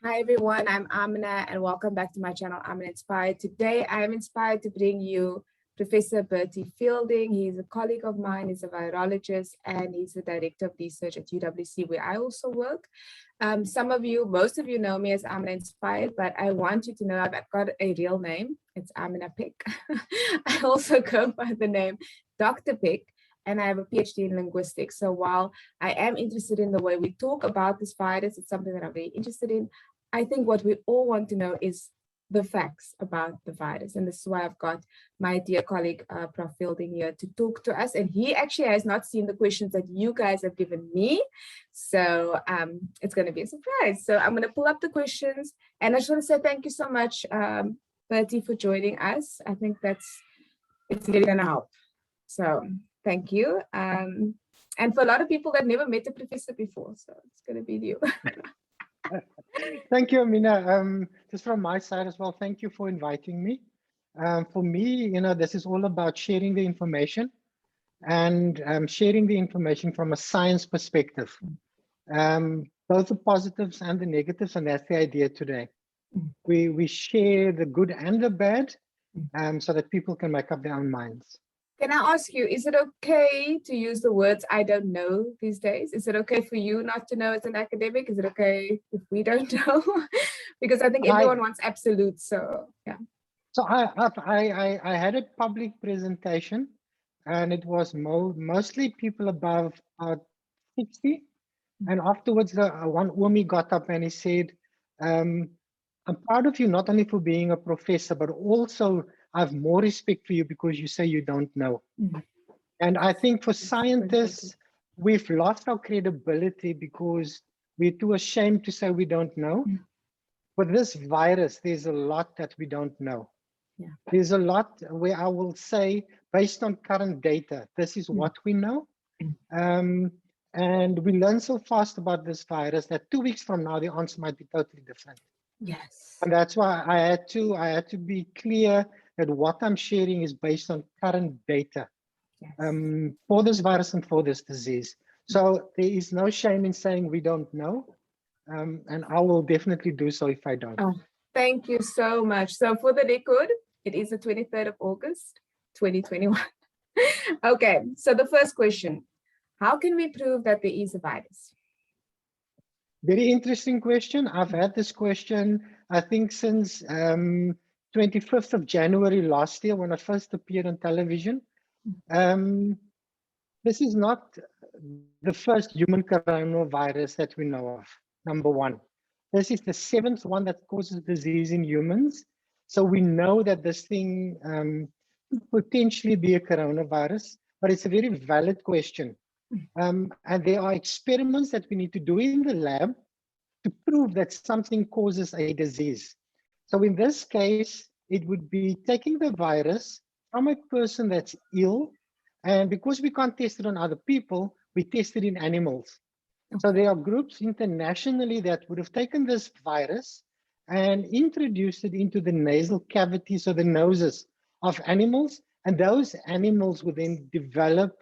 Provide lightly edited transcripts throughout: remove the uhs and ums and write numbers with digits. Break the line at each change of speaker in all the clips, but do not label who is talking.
Hi everyone, I'm Amina and welcome back to my channel, Amina Inspired. Today I am inspired to bring you Professor Bertram Fielding. He's a colleague of mine, he's a virologist, and he's the director of research at UWC where I also work. Most of you know me as Amina Inspired, but I want you to know I've got a real name. It's Amina Pick. I also go by the name Dr. Pick, and I have a PhD in linguistics. So while I am interested in the way we talk about this virus, it's something that I'm very interested in. I think what we all want to know is the facts about the virus. And this is why I've got my dear colleague, Prof Fielding here to talk to us. And he actually has not seen the questions that you guys have given me. So it's going to be a surprise. So I'm going to pull up the questions. And I just want to say thank you so much, Bertie, for joining us. I think it's really going to help. So thank you. And for a lot of people that never met a professor before, so it's going to be new.
Thank you, Amina. Just from my side as well, thank you for inviting me. For me, this is all about sharing the information and sharing the information from a science perspective. Both the positives and the negatives, and that's the idea today. We share the good and the bad so that people can make up their own minds.
Can I ask you, is it okay to use the words "I don't know" these days? Is it okay for you not to know as an academic? Is it okay if we don't know? Because I think everyone wants absolute. So yeah.
So I had a public presentation, and it was mostly people above 60. And afterwards, one Umi got up and he said, "I'm proud of you not only for being a professor, but also I have more respect for you because you say you don't know." And I think for scientists, we've lost our credibility because we're too ashamed to say we don't know. With this virus, there's a lot that we don't know.
Yeah.
There's a lot where I will say, based on current data, this is what we know. And we learn so fast about this virus that 2 weeks from now, the answer might be totally different.
Yes.
And that's why I had to be clear that what I'm sharing is based on current data. Yes. For this virus and for this disease. So there is no shame in saying we don't know. And I will definitely do so if I don't.
Oh, thank you so much. So for the record, it is the 23rd of August, 2021. Okay, so the first question, how can we prove that there is a virus?
Very interesting question. I've had this question, I think, since 25th of January last year when I first appeared on television. This is not the first human coronavirus that we know of, number one. This is the 7th one that causes disease in humans. So we know that this thing could potentially be a coronavirus, but it's a very valid question. And there are experiments that we need to do in the lab to prove that something causes a disease. So in this case, it would be taking the virus from a person that's ill, and because we can't test it on other people, we test it in animals. So there are groups internationally that would have taken this virus and introduced it into the nasal cavities or the noses of animals, and those animals would then develop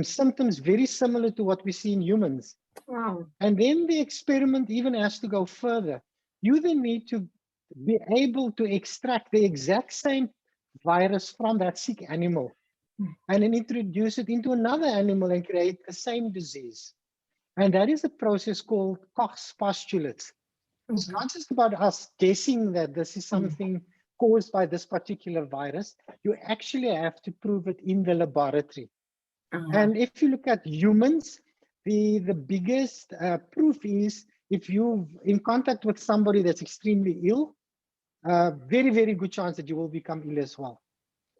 symptoms very similar to what we see in humans.
Wow.
And then the experiment even has to go further. You then need to be able to extract the exact same virus from that sick animal and then introduce it into another animal and create the same disease. And that is a process called Koch's postulates. It's not just about us guessing that this is something caused by this particular virus. You actually have to prove it in the laboratory. And if you look at humans, the biggest proof is if you're in contact with somebody that's extremely ill, very, very good chance that you will become ill as well.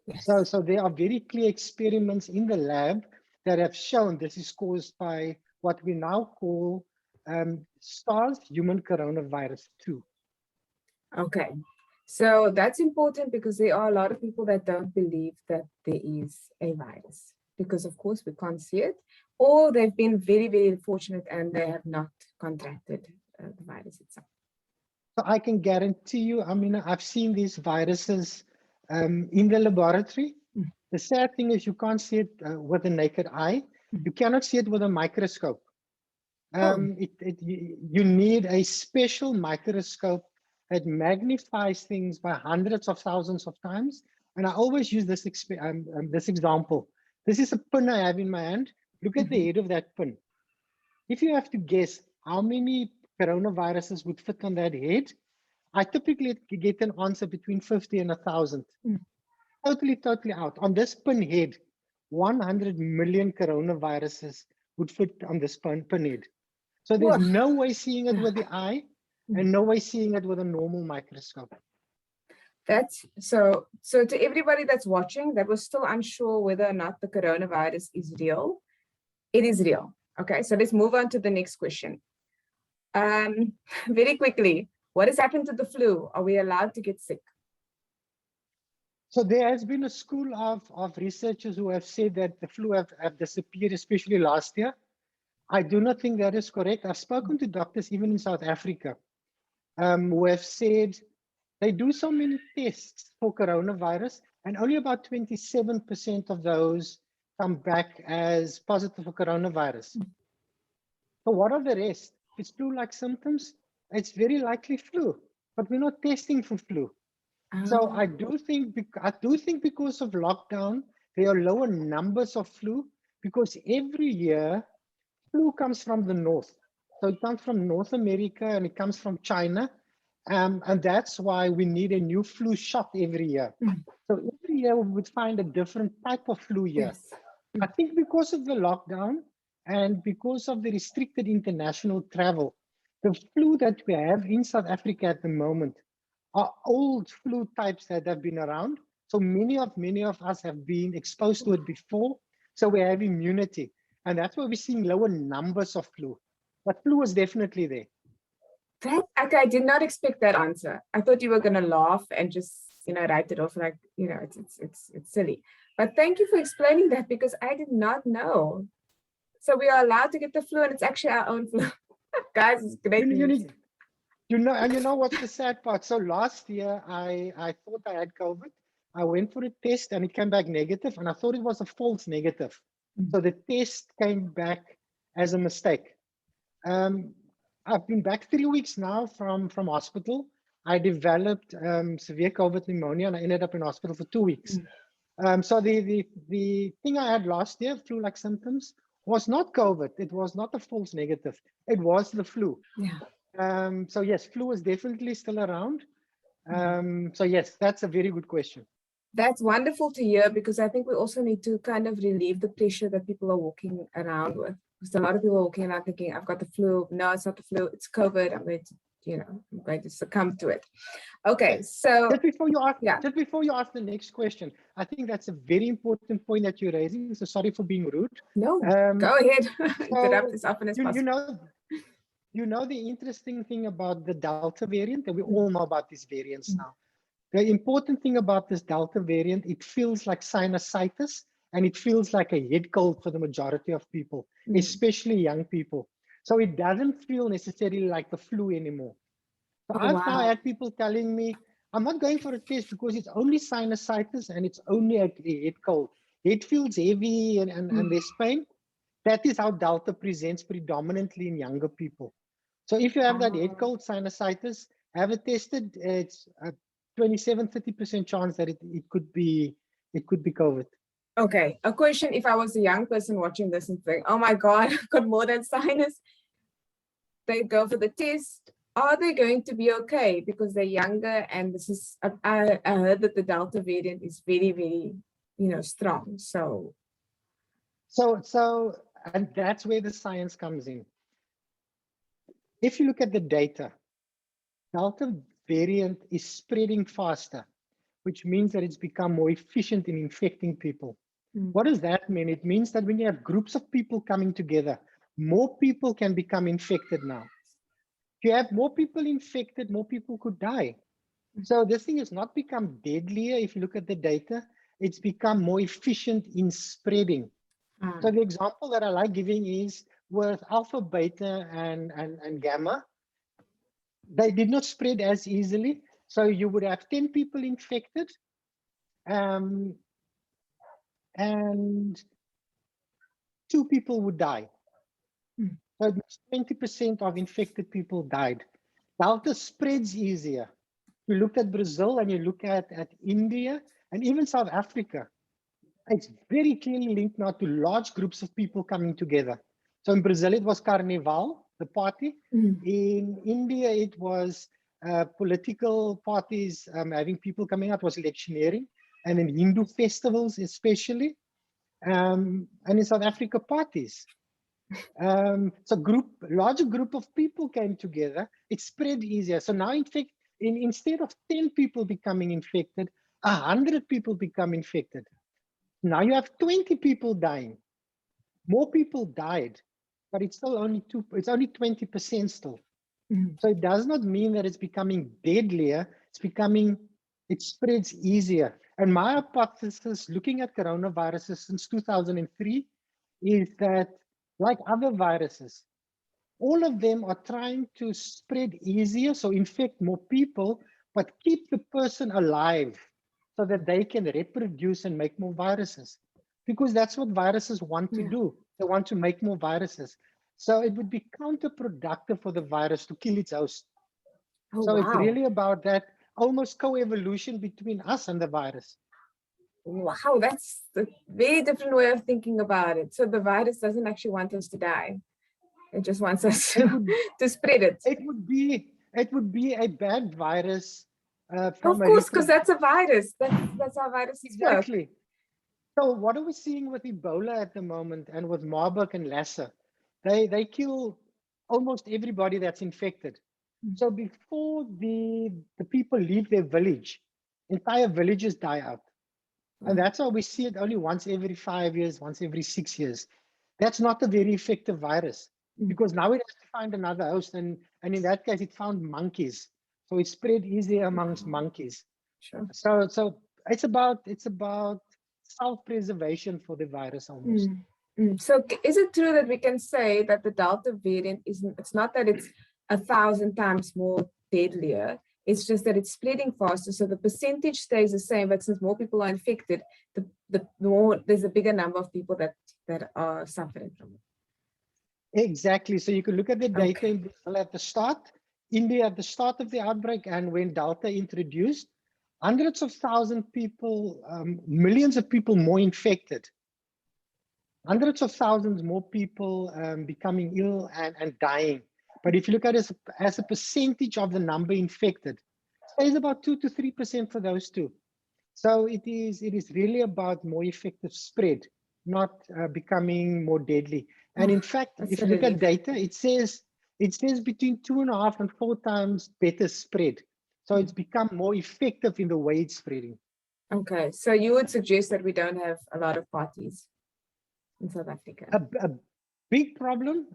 Yes. So there are very clear experiments in the lab that have shown this is caused by what we now call SARS human coronavirus 2.
Okay, so that's important because there are a lot of people that don't believe that there is a virus because, of course, we can't see it, or they've been very, very fortunate and they have not contracted the virus itself.
So I can guarantee you, I mean, I've seen these viruses in the laboratory. The sad thing is you can't see it with the naked eye. You cannot see it with a microscope. You need a special microscope that magnifies things by hundreds of thousands of times. And I always use this example. This is a pin I have in my hand. Look at the head of that pin. If you have to guess how many coronaviruses would fit on that head, I typically get an answer between 50 and 1,000. Totally out. On this pin head, 100 million coronaviruses would fit on this pin head. So there's no way seeing it with the eye and no way seeing it with a normal microscope.
That's so to everybody that's watching that was still unsure whether or not the coronavirus is real, it is real. Okay, so let's move on to the next question. Very quickly, what has happened to the flu? Are we allowed to get sick?
So there has been a school of researchers who have said that the flu have disappeared, especially last year. I do not think that is correct. I've spoken to doctors even in South Africa who have said they do so many tests for coronavirus and only about 27% of those come back as positive for coronavirus. So what are the rest? If it's flu-like symptoms, it's very likely flu, but we're not testing for flu. So I do think because of lockdown, there are lower numbers of flu because every year flu comes from the north. So it comes from North America and it comes from China. And that's why we need a new flu shot every year. So every year we would find a different type of flu here.
Yes.
I think because of the lockdown and because of the restricted international travel, the flu that we have in South Africa at the moment are old flu types that have been around. So many of us have been exposed to it before. So we have immunity. And that's why we're seeing lower numbers of flu. But flu is definitely there.
Okay, I did not expect that answer. I thought you were going to laugh and just, write it off like, it's silly. But thank you for explaining that because I did not know. So we are allowed to get the flu and it's actually our own flu. Guys, it's great news.
You know what's the sad part? So last year, I thought I had COVID. I went for a test and it came back negative and I thought it was a false negative. So the test came back as a mistake. I've been back 3 weeks now from hospital. I developed severe COVID pneumonia and I ended up in hospital for 2 weeks. So the thing I had last year, flu-like symptoms, was not COVID. It was not a false negative. It was the flu.
Yeah.
So yes, flu is definitely still around. So yes, that's a very good question.
That's wonderful to hear because I think we also need to kind of relieve the pressure that people are walking around with. Because a lot of people are walking around thinking, I've got the flu. No, it's not the flu. It's COVID. I'm going to succumb to it. Okay, so
just before you ask the next question, I think that's a very important point that you're raising. So sorry for being rude.
No, go ahead. Interrupt as often as possible.
You know the interesting thing about the Delta variant, and we all know about these variants now. The important thing about this Delta variant, it feels like sinusitis and it feels like a head cold for the majority of people, especially young people. So it doesn't feel necessarily like the flu anymore. So I've now had people telling me, I'm not going for a test because it's only sinusitis and it's only a head cold. It feels heavy and there's pain. That is how Delta presents predominantly in younger people. So if you have that head cold sinusitis, have it tested. It's a 27-30% chance that it could be COVID.
Okay, a question: if I was a young person watching this and think, "Oh my God, I've got more than sinus," they go for the test. Are they going to be okay because they're younger? And this is I heard that the Delta variant is very, very, strong. So
and that's where the science comes in. If you look at the data, Delta variant is spreading faster, which means that it's become more efficient in infecting people. What does that mean? It means that when you have groups of people coming together, more people can become infected now. If you have more people infected, more people could die. So this thing has not become deadlier. If you look at the data, it's become more efficient in spreading. So the example that I like giving is with alpha, beta, and gamma. They did not spread as easily. So you would have 10 people infected and 2 people would die. So 20% of infected people died. Delta spreads easier. You look at Brazil and you look at India and even South Africa. It's very clearly linked now to large groups of people coming together. So in Brazil, it was Carnival, the party. In India, it was political parties having people coming out, was electioneering, and in Hindu festivals especially, and in South Africa, parties. So larger group of people came together, it spread easier. So now, in fact, instead of 10 people becoming infected, 100 people become infected. Now you have 20 people dying. More people died, but it's still only it's only 20% still. So it does not mean that it's becoming deadlier. It spreads easier. And my hypothesis, looking at coronaviruses since 2003, is that like other viruses, all of them are trying to spread easier, so infect more people, but keep the person alive so that they can reproduce and make more viruses. Because that's what viruses want to do. They want to make more viruses. So it would be counterproductive for the virus to kill its host.
Oh,
so
wow.
It's really about that almost co-evolution between us and the virus.
Wow, that's a very different way of thinking about it. So the virus doesn't actually want us to die. It just wants us to spread it.
It would be a bad virus.
Of course, because that's a virus. That's how viruses
exactly.
work.
So what are we seeing with Ebola at the moment and with Marburg and Lassa? They kill almost everybody that's infected. So before the people leave their village, entire villages die out. And that's why we see it only once every 5 years, once every 6 years. That's not a very effective virus because now it has to find another host. And in that case, it found monkeys. So it spread easier amongst monkeys.
Sure.
So it's about self-preservation for the virus almost.
So is it true that we can say that the Delta variant it's not that it's 1,000 times more deadlier, it's just that it's spreading faster, so the percentage stays the same, but since more people are infected, the more there's a bigger number of people that are suffering from it?
Exactly. So you can look at the data in Brazil at the start, India at the start of the outbreak, and when Delta introduced, hundreds of thousands of people, millions of people more infected. Hundreds of thousands more people becoming ill and dying. But if you look at it as a percentage of the number infected, it stays about 2 to 3% for those two. So it is really about more effective spread, not becoming more deadly. And in fact, if you look at data, it says between 2.5 and 4 times better spread. So it's become more effective in the way it's spreading.
Okay, so you would suggest that we don't have a lot of parties in South Africa?
A big problem,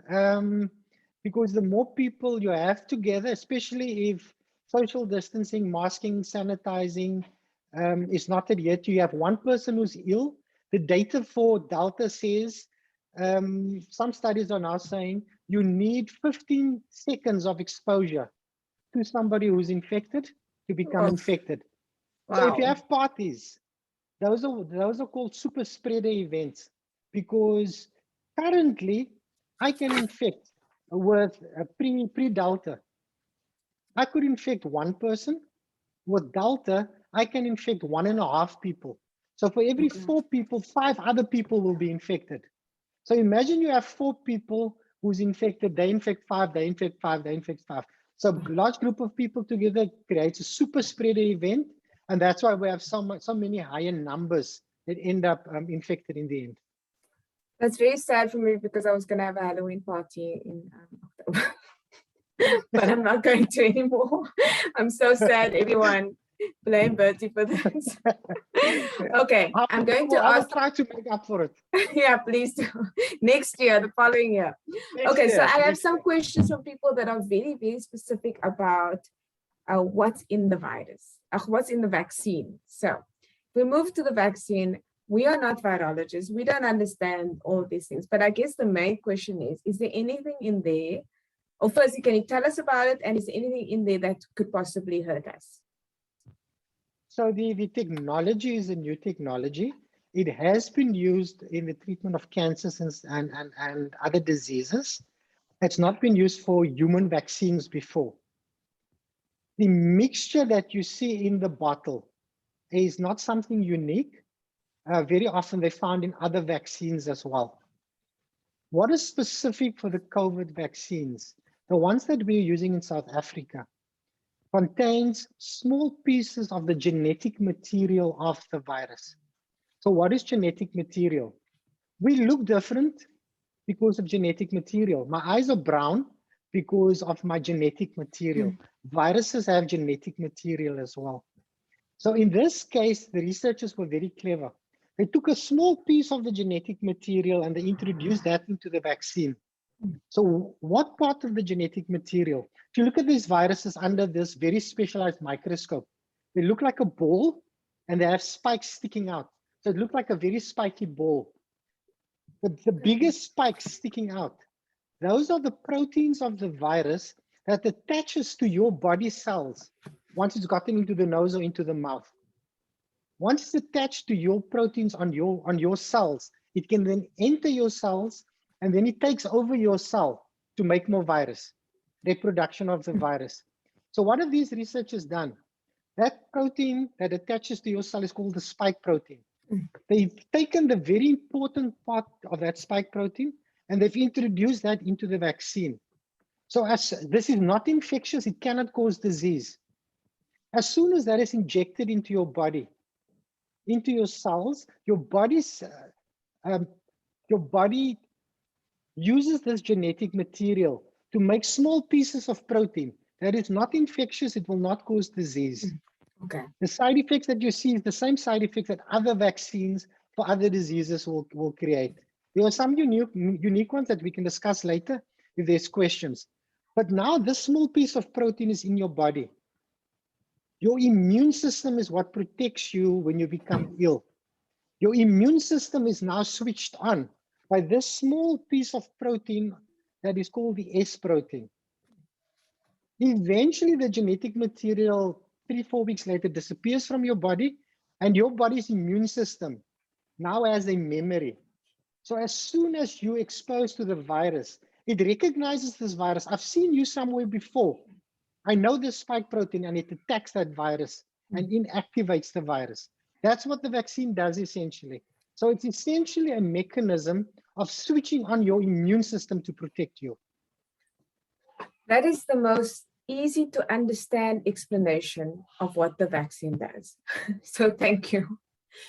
because the more people you have together, especially if social distancing, masking, sanitizing is not adhered to, you have one person who's ill. The data for Delta says, some studies are now saying you need 15 seconds of exposure to somebody who's infected to become infected. Wow. So if you have parties, those are called super spreader events, because currently I can infect with pre-Delta. I could infect one person. With Delta, I can infect 1.5 people. So for every 4 people, 5 other people will be infected. So imagine you have 4 people who's infected, they infect 5, they infect 5, they infect 5. So a large group of people together creates a super spreader event. And that's why we have so many higher numbers that end up infected in the end.
That's very sad for me because I was going to have a Halloween party in October. But I'm not going to anymore. I'm so sad, everyone. Blame Bertie for this. Okay, I'm going to ask.
I'll try to make up for it.
Yeah, please do. Next year, the following year. Okay, so I have some questions from people that are very, very specific about what's in the virus, what's in the vaccine. So we move to the vaccine. We are not virologists. We don't understand all of these things. But I guess the main question is there anything in there? Or firstly, can you tell us about it? And is there anything in there that could possibly hurt us?
So the technology is a new technology. It has been used in the treatment of cancers and other diseases. It's not been used for human vaccines before. The mixture that you see in the bottle is not something unique. Very often they're found in other vaccines as well. What is specific for the COVID vaccines? The ones that we're using in South Africa contains small pieces of the genetic material of the virus. So what is genetic material? We look different because of genetic material. My eyes are brown because of my genetic material. Viruses have genetic material as well. So in this case, the researchers were very clever. They took a small piece of the genetic material and they introduced that into the vaccine. So what part of the genetic material? If you look at these viruses under this very specialized microscope, they look like a ball and they have spikes sticking out. So it looked like a very spiky ball. The biggest spikes sticking out, those are the proteins of the virus that attaches to your body cells once it's gotten into the nose or into the mouth. Once it's attached to your proteins on your cells, it can then enter your cells and then it takes over your cell to make more virus, reproduction of the virus. So what have these researchers done? That protein that attaches to your cell is called the spike protein. They've taken the very important part of that spike protein and they've introduced that into the vaccine. So as this is not infectious, it cannot cause disease. As soon as that is injected into your body, into your cells, your body uses this genetic material to make small pieces of protein that is not infectious, it will not cause disease.
Okay.
The side effects that you see is the same side effects that other vaccines for other diseases will create. There are some unique ones that we can discuss later if there's questions. But now this small piece of protein is in your body. Your immune system is what protects you when you become ill. Your immune system is now switched on by this small piece of protein that is called the S protein. Eventually, the genetic material 3-4 weeks later disappears from your body, and your body's immune system now has a memory. So as soon as you're exposed to the virus, it recognizes this virus. I've seen you somewhere before. I know this spike protein, and it attacks that virus and inactivates the virus. That's what the vaccine does essentially. So it's essentially a mechanism of switching on your immune system to protect you.
That is the most easy to understand explanation of what the vaccine does. So thank you.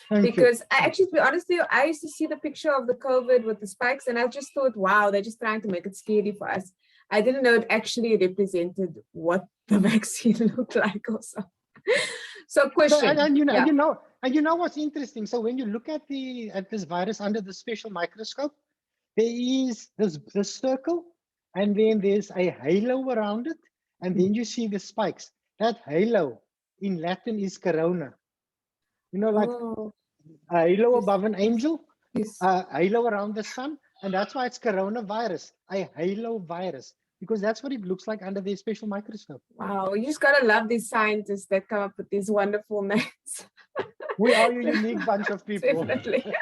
Because I actually, to be honest with you, I used to see the picture of the COVID with the spikes and I just thought, wow, they're just trying to make it scary for us. I didn't know it actually represented what the vaccine looked like also. So question.
So, you know what's interesting? So when you look at this virus under the special microscope, there is this circle, and then there's a halo around it, and then you see the spikes. That halo in Latin is corona. You know, like a halo above an angel, a halo around the sun, and that's why it's coronavirus, a halo virus, because that's what it looks like under the special microscope.
Wow, you just gotta love these scientists that come up with these wonderful names.
We are a unique bunch of people.
Definitely.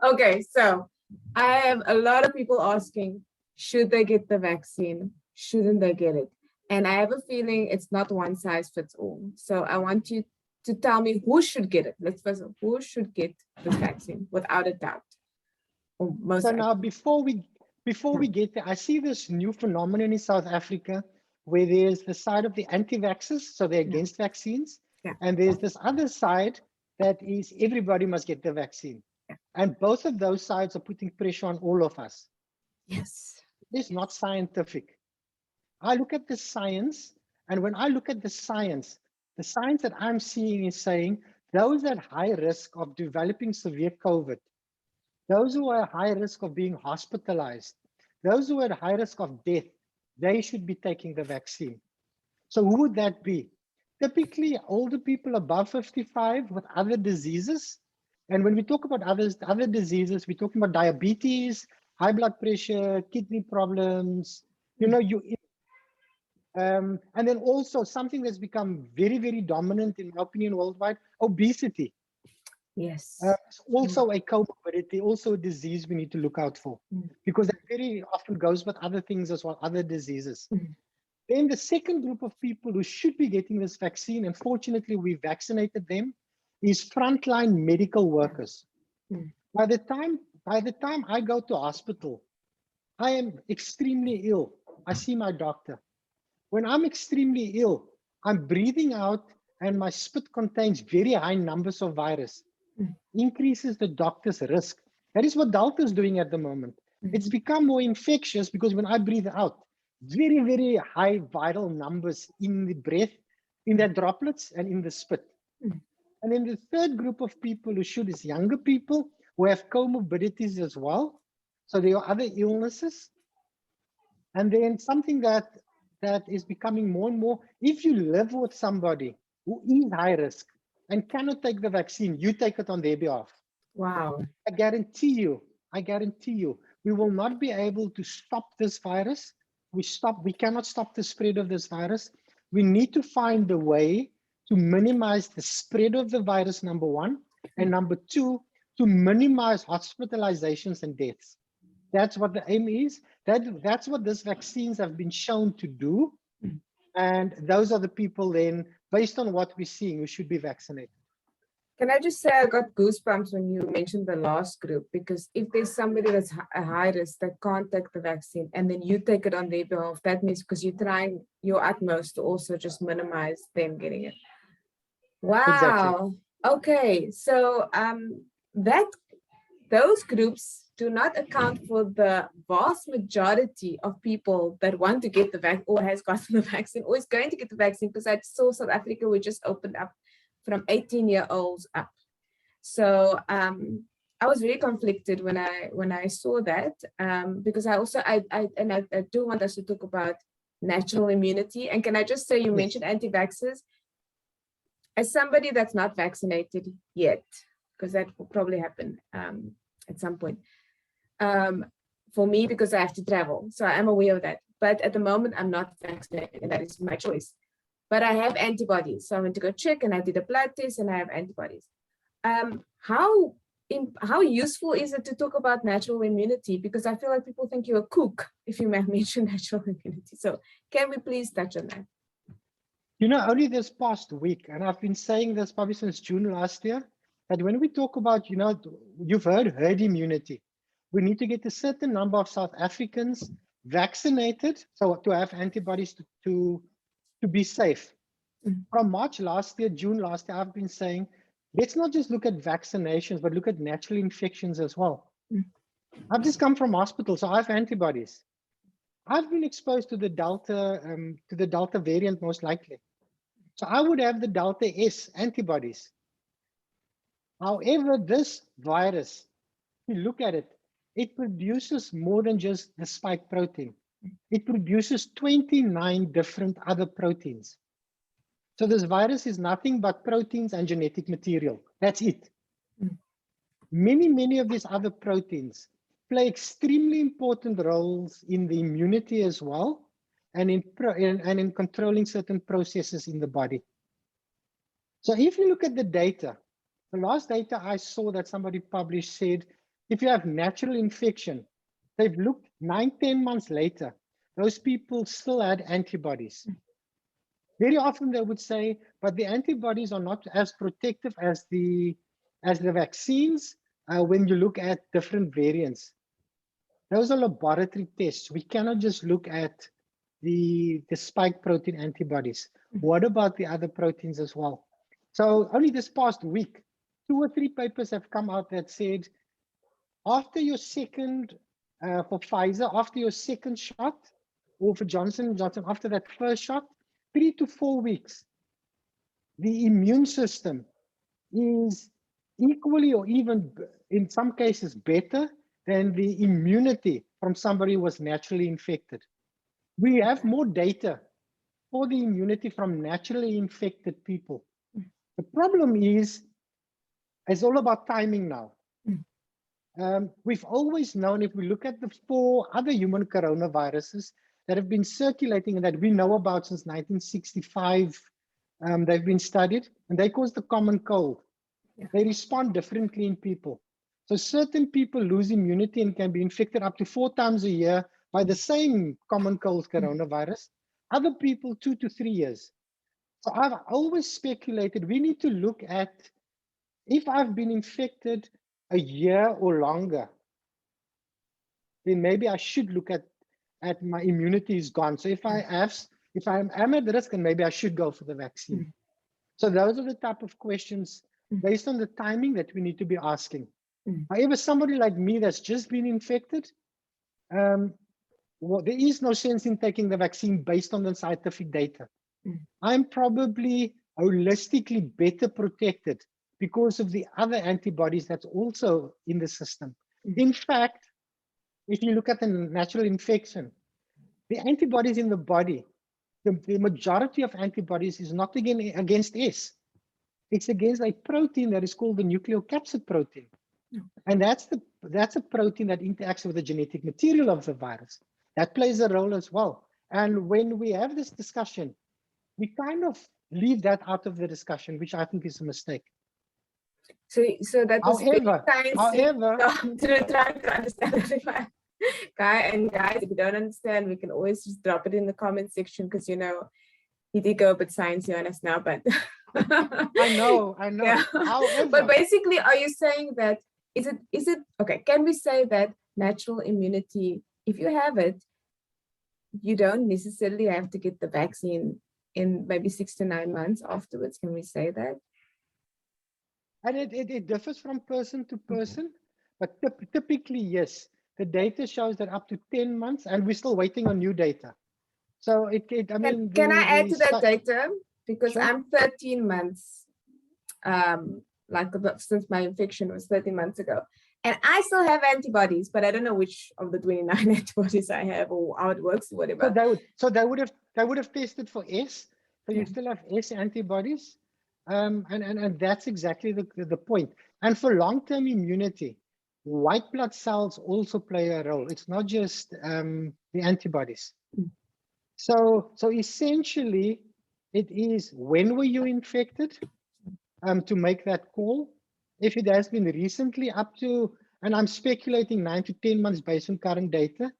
Okay, so I have a lot of people asking, should they get the vaccine? Shouldn't they get it? And I have a feeling it's not one size fits all. So I want you to tell me who should get it. Let's first, who should get the vaccine without a doubt?
So now, before we get there, I see this new phenomenon in South Africa where there's the side of the anti-vaxxers, so they're against vaccines, and there's this other side that is everybody must get the vaccine. And both of those sides are putting pressure on all of us.
Yes.
It's not scientific. I look at the science, and when I look at the science that I'm seeing is saying those at high risk of developing severe COVID, those who are at high risk of being hospitalized, those who are at high risk of death, they should be taking the vaccine. So who would that be? Typically, older people above 55 with other diseases. And when we talk about other diseases, we're talking about diabetes, high blood pressure, kidney problems, and then also something that's become very, very dominant in my opinion worldwide, obesity.
Yes.
It's also a comorbidity, also a disease we need to look out for, because that very often goes with other things as well, other diseases. Then the second group of people who should be getting this vaccine, and fortunately we vaccinated them, is frontline medical workers. By the time I go to hospital, I am extremely ill. I see my doctor. When I'm extremely ill, I'm breathing out and my spit contains very high numbers of virus. Increases the doctor's risk. That is what Delta is doing at the moment. It's become more infectious because when I breathe out, very, very high viral numbers in the breath, in the droplets and in the spit. And then the third group of people who should is younger people who have comorbidities as well. So there are other illnesses. And then something that is becoming more and more, if you live with somebody who is high risk and cannot take the vaccine, you take it on their behalf.
Wow.
I guarantee you, we will not be able to stop this virus. We cannot stop the spread of this virus. We need to find a way to minimize the spread of the virus, number one, and number two, to minimize hospitalizations and deaths. That's what the aim is. That's what these vaccines have been shown to do. And those are the people then, based on what we're seeing, who should be vaccinated.
Can I just say I got goosebumps when you mentioned the last group, because if there's somebody that's a high risk that can't take the vaccine and then you take it on their behalf, that means because you're trying your utmost to also just minimize them getting it. Wow.
Exactly.
Okay, so those groups do not account for the vast majority of people that want to get the vaccine or has gotten the vaccine or is going to get the vaccine, because I saw South Africa, we just opened up from 18-year-olds up. So I was very conflicted when I saw that, because I do want us to talk about natural immunity. And can I just say, you mentioned anti-vaxxers. As somebody that's not vaccinated yet, because that will probably happen at some point, for me, because I have to travel. So I am aware of that. But at the moment, I'm not vaccinated, and that is my choice. But I have antibodies. So I went to go check, and I did a blood test, and I have antibodies. How useful is it to talk about natural immunity? Because I feel like people think you're a kook if you mention natural immunity. So can we please touch on that?
You know, only this past week, and I've been saying this probably since June last year, that when we talk about, you know, you've heard herd immunity, we need to get a certain number of South Africans vaccinated, so to have antibodies to be safe. From March last year, June last year, I've been saying, let's not just look at vaccinations, but look at natural infections as well. I've just come from hospital, so I have antibodies. I've been exposed to the Delta variant most likely. So I would have the Delta S antibodies. However, this virus, if you look at it, it produces more than just the spike protein. It produces 29 different other proteins. So this virus is nothing but proteins and genetic material. That's it. Many of these other proteins play extremely important roles in the immunity as well, and in controlling certain processes in the body. So if you look at the data, the last data I saw that somebody published said, if you have natural infection, they've looked 9-10 months later, those people still had antibodies. Very often they would say, but the antibodies are not as protective as the vaccines when you look at different variants. Those are laboratory tests. We cannot just look at the spike protein antibodies. What about the other proteins as well? So only this past week, 2 or 3 papers have come out that said, after your second, for Pfizer, after your second shot, or for Johnson & Johnson, after that first shot, 3 to 4 weeks, the immune system is equally or even in some cases better than the immunity from somebody who was naturally infected. We have more data for the immunity from naturally infected people. The problem is, it's all about timing now. We've always known, if we look at the 4 other human coronaviruses that have been circulating and that we know about since 1965, they've been studied, and they cause the common cold. They respond differently in people. So certain people lose immunity and can be infected up to 4 times a year by the same common cold coronavirus. Other people 2 to 3 years. So I've always speculated we need to look at if I've been infected a year or longer, then maybe I should look at my immunity is gone. So if I am at risk, then maybe I should go for the vaccine. So those are the type of questions based on the timing that we need to be asking. However, somebody like me that's just been infected, well, there is no sense in taking the vaccine based on the scientific data. I'm probably holistically better protected because of the other antibodies that's also in the system. In fact, if you look at the natural infection, the antibodies in the body, the majority of antibodies is not against S. It's against a protein that is called the nucleocapsid protein. And that's a protein that interacts with the genetic material of the virus. That plays a role as well. And when we have this discussion, we kind of leave that out of the discussion, which I think is a mistake.
So that was
However,
trying to understand. Guys, if you don't understand, we can always just drop it in the comment section because he did go a bit sciencey on us now, but
I know. Yeah. However,
but basically, are you saying that is it okay? Can we say that natural immunity, if you have it, you don't necessarily have to get the vaccine in maybe 6 to 9 months afterwards? Can we say that?
And it differs from person to person, but typically, yes. The data shows that up to 10 months, and we're still waiting on new data. So
can I add to that data? Because sure. I'm 13 months, since my infection was 13 months ago. And I still have antibodies, but I don't know which of the 29 antibodies I have or how it works or whatever.
So they would have tested for S. So you still have S antibodies. And that's exactly the point. And for long-term immunity, white blood cells also play a role. It's not just the antibodies. So essentially, it is when were you infected to make that call. If it has been recently up to, and I'm speculating 9 to 10 months based on current data,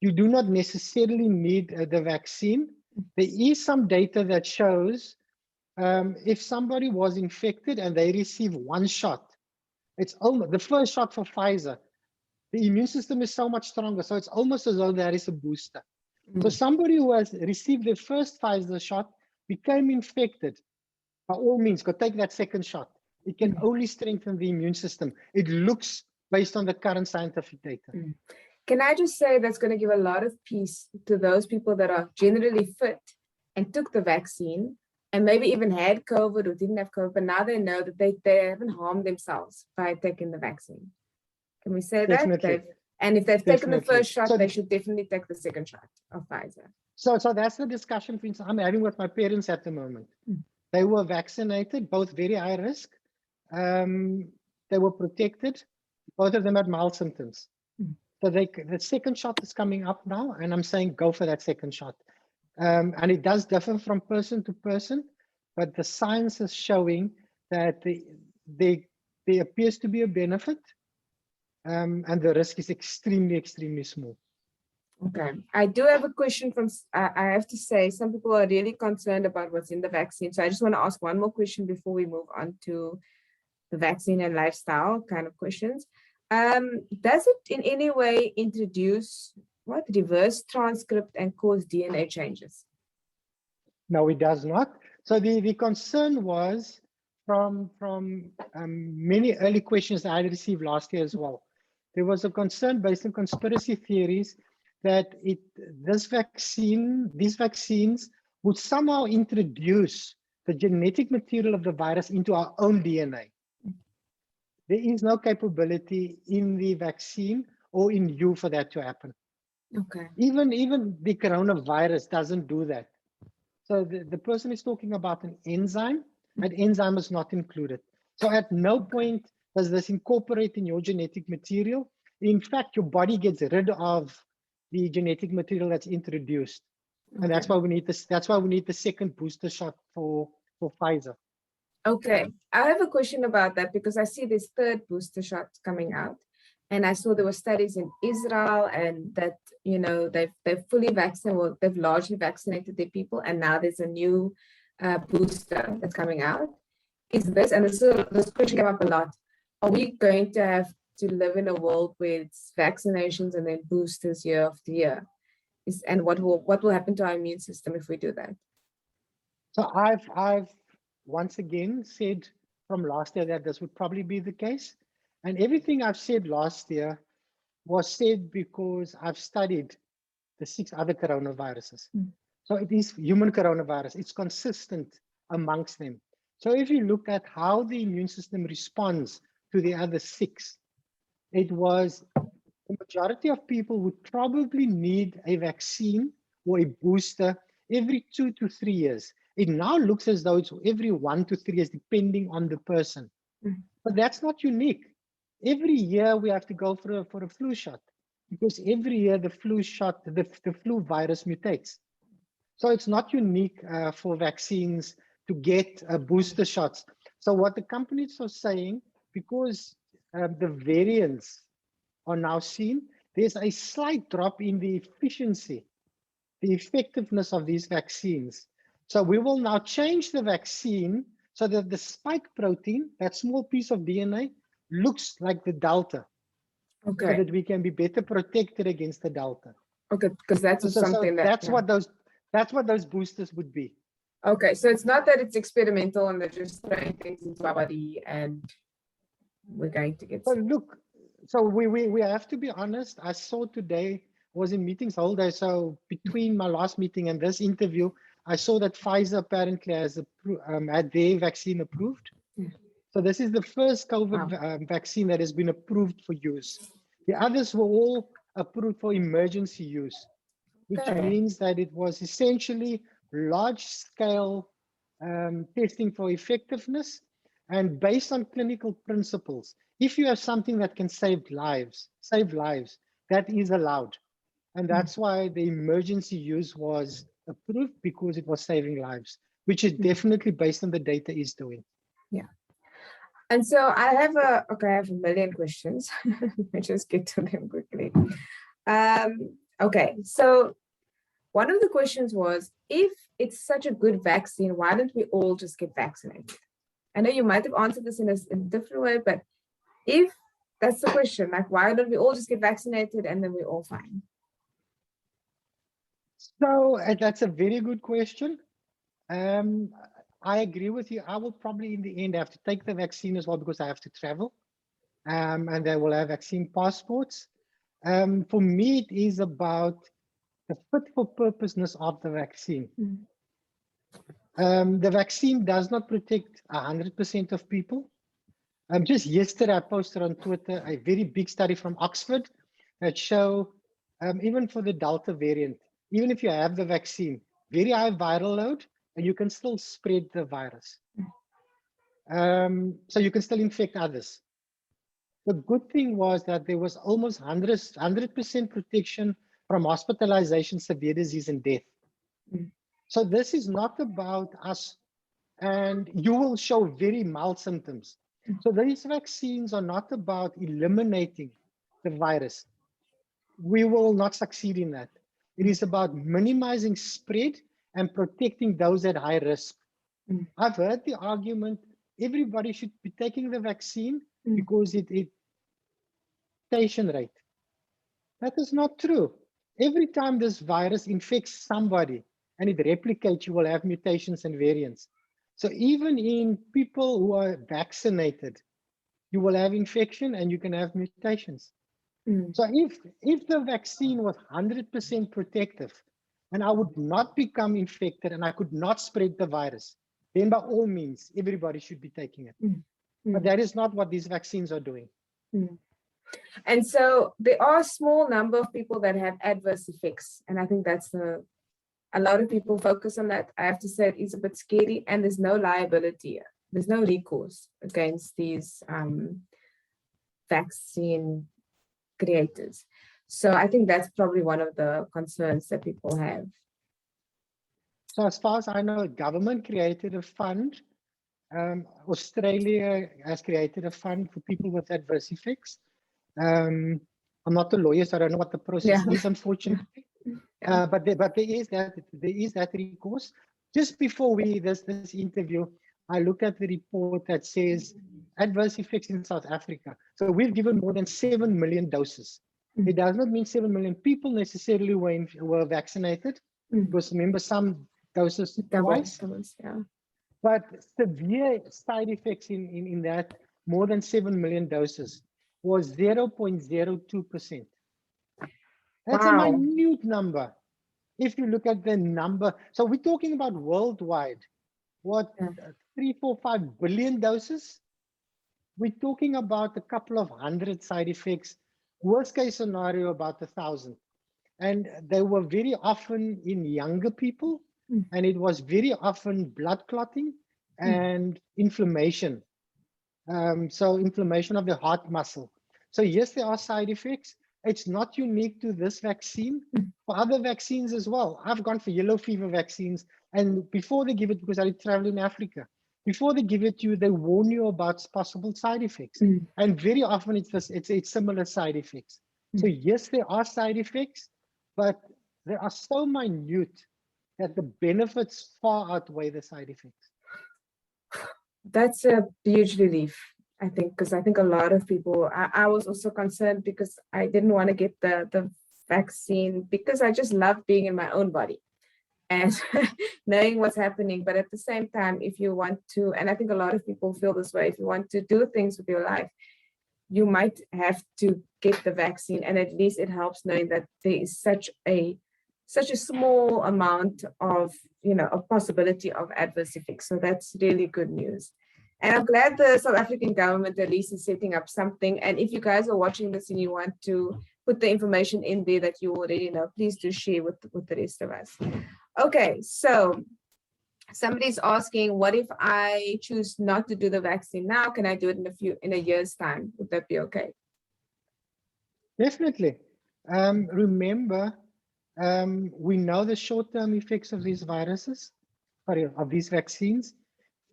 you do not necessarily need the vaccine. There is some data that shows if somebody was infected and they receive one shot, it's almost the first shot for Pfizer, the immune system is so much stronger. So it's almost as though there is a booster. So somebody who has received the first Pfizer shot became infected, by all means, go take that second shot. It can only strengthen the immune system. It looks based on the current scientific data.
Can I just say that's going to give a lot of peace to those people that are generally fit and took the vaccine and maybe even had COVID or didn't have COVID, but now they know that they haven't harmed themselves by taking the vaccine. Can we say
Definitely.
that? And if they've taken the first shot, they should definitely take the second shot of Pfizer.
So that's the discussion I'm having with my parents at the moment. They were vaccinated, both very high risk. They were protected. Both of them had mild symptoms. So the second shot is coming up now, and I'm saying go for that second shot. And it does differ from person to person, but the science is showing that there appears to be a benefit, and the risk is extremely, extremely small.
Okay, I do have a question from, I have to say, some people are really concerned about what's in the vaccine. So I just want to ask one more question before we move on to the vaccine and lifestyle kind of questions. Does it in any way introduce reverse transcript and cause DNA changes?
No, it does not. So the concern was from many early questions that I received last year as well. There was a concern based on conspiracy theories that these vaccines would somehow introduce the genetic material of the virus into our own DNA. There is no capability in the vaccine or in you for that to happen.
Okay.
Even the coronavirus doesn't do that. So the person is talking about an enzyme. That enzyme is not included. So at no point does this incorporate in your genetic material. In fact, your body gets rid of the genetic material that's introduced. And that's why we need this. That's why we need the second booster shot for Pfizer.
Okay, I have a question about that because I see this third booster shot coming out, and I saw there were studies in Israel and that they've fully vaccinated, well, they've largely vaccinated their people, and now there's a new booster that's coming out. Is this, and this question came up a lot, are we going to have to live in a world with vaccinations and then boosters year after year? And what will happen to our immune system if we do that?
So I've once again said from last year that this would probably be the case. And everything I've said last year was said because I've studied the 6 other coronaviruses. So it is human coronavirus. It's consistent amongst them. So if you look at how the immune system responds to the other 6, it was the majority of people would probably need a vaccine or a booster every 2 to 3 years. It now looks as though it's every 1 to 3 years, depending on the person. But that's not unique. Every year we have to go for a flu shot because every year the flu shot, the flu virus mutates. So it's not unique for vaccines to get booster shots. So what the companies are saying, because the variants are now seen, there's a slight drop in the efficiency, the effectiveness of these vaccines. So we will now change the vaccine so that the spike protein, that small piece of DNA, looks like the Delta.
Okay.
So that we can be better protected against the Delta.
Okay, because that's something
that's what those boosters would be.
Okay, so it's not that it's experimental and they're just throwing things into our body and we're going to get.
So look, so we have to be honest. I saw today, was in meetings all day. So between my last meeting and this interview, I saw that Pfizer apparently has had their vaccine approved. So this is the first COVID vaccine that has been approved for use. The others were all approved for emergency use, which means that it was essentially large-scale testing for effectiveness and based on clinical principles. If you have something that can save lives, that is allowed. And that's why the emergency use was approved, because it was saving lives, which is definitely based on the data is doing.
Yeah. And so I have a million questions. Let's just get to them quickly. Okay, so one of the questions was, if it's such a good vaccine, why don't we all just get vaccinated? I know you might have answered this in a different way, but if that's the question, like, why don't we all just get vaccinated and then we're all fine?
So that's a very good question. I agree with you. I will probably in the end have to take the vaccine as well because I have to travel, and they will have vaccine passports. For me, it is about the fit for purposeness of the vaccine. The vaccine does not protect 100% of people. Just yesterday, I posted on Twitter a very big study from Oxford that show even for the Delta variant, even if you have the vaccine, very high viral load, and you can still spread the virus. So you can still infect others. The good thing was that there was almost 100% protection from hospitalization, severe disease, and death. So this is not about us, and you will show very mild symptoms. So these vaccines are not about eliminating the virus. We will not succeed in that. It is about minimizing spread and protecting those at high risk. I've heard the argument, everybody should be taking the vaccine because it mutation rate. That is not true. Every time this virus infects somebody and it replicates, you will have mutations and variants. So even in people who are vaccinated, you will have infection and you can have mutations. So if the vaccine was 100% protective and I would not become infected and I could not spread the virus, then by all means, everybody should be taking it. But that is not what these vaccines are doing.
And so there are a small number of people that have adverse effects. And I think that's a lot of people focus on that. I have to say it is a bit scary, and there's no liability. There's no recourse against these vaccine creators. So I think that's probably one of the concerns that people have.
So as far as I know, government created a fund Australia has created a fund for people with adverse effects. I'm not a lawyer, so I don't know what the process
Yeah.
is, unfortunately.
Yeah.
But there is that recourse. Just before this interview, I looked at the report that says adverse effects in South Africa. So we've given more than 7 million doses.
Mm.
It does not mean 7 million people necessarily were vaccinated,
Mm.
because remember, some doses twice.
Doubles, yeah.
But severe side effects in that more than 7 million doses was 0.02%. That's a
Wow.
minute number. If you look at the number, so we're talking about worldwide, what,
Yeah.
3, 4, 5 billion doses? We're talking about a couple of hundred side effects. Worst case scenario, about 1,000. And they were very often in younger people,
Mm.
and it was very often blood clotting and inflammation. So inflammation of the heart muscle. So yes, there are side effects. It's not unique to this vaccine. For other vaccines as well. I've gone for yellow fever vaccines, and before they give it, because I travel in Africa, before they give it to you, they warn you about possible side effects.
Mm.
And very often it's similar side effects. So yes, there are side effects, but they are so minute that the benefits far outweigh the side effects.
That's a huge relief, I think, because I think a lot of people, I was also concerned because I didn't want to get the vaccine because I just love being in my own body and knowing what's happening. But at the same time, if you want to, and I think a lot of people feel this way, if you want to do things with your life, you might have to get the vaccine, and at least it helps knowing that there is such a small amount of a possibility of adverse effects. So that's really good news. And I'm glad the South African government at least is setting up something. And if you guys are watching this and you want to put the information in there that you already know, please do share with the rest of us. Okay, so somebody's asking, what if I choose not to do the vaccine now? Can I do it in a year's time? Would that be okay?
Definitely. Remember, we know the short-term effects of these viruses, sorry, of these vaccines.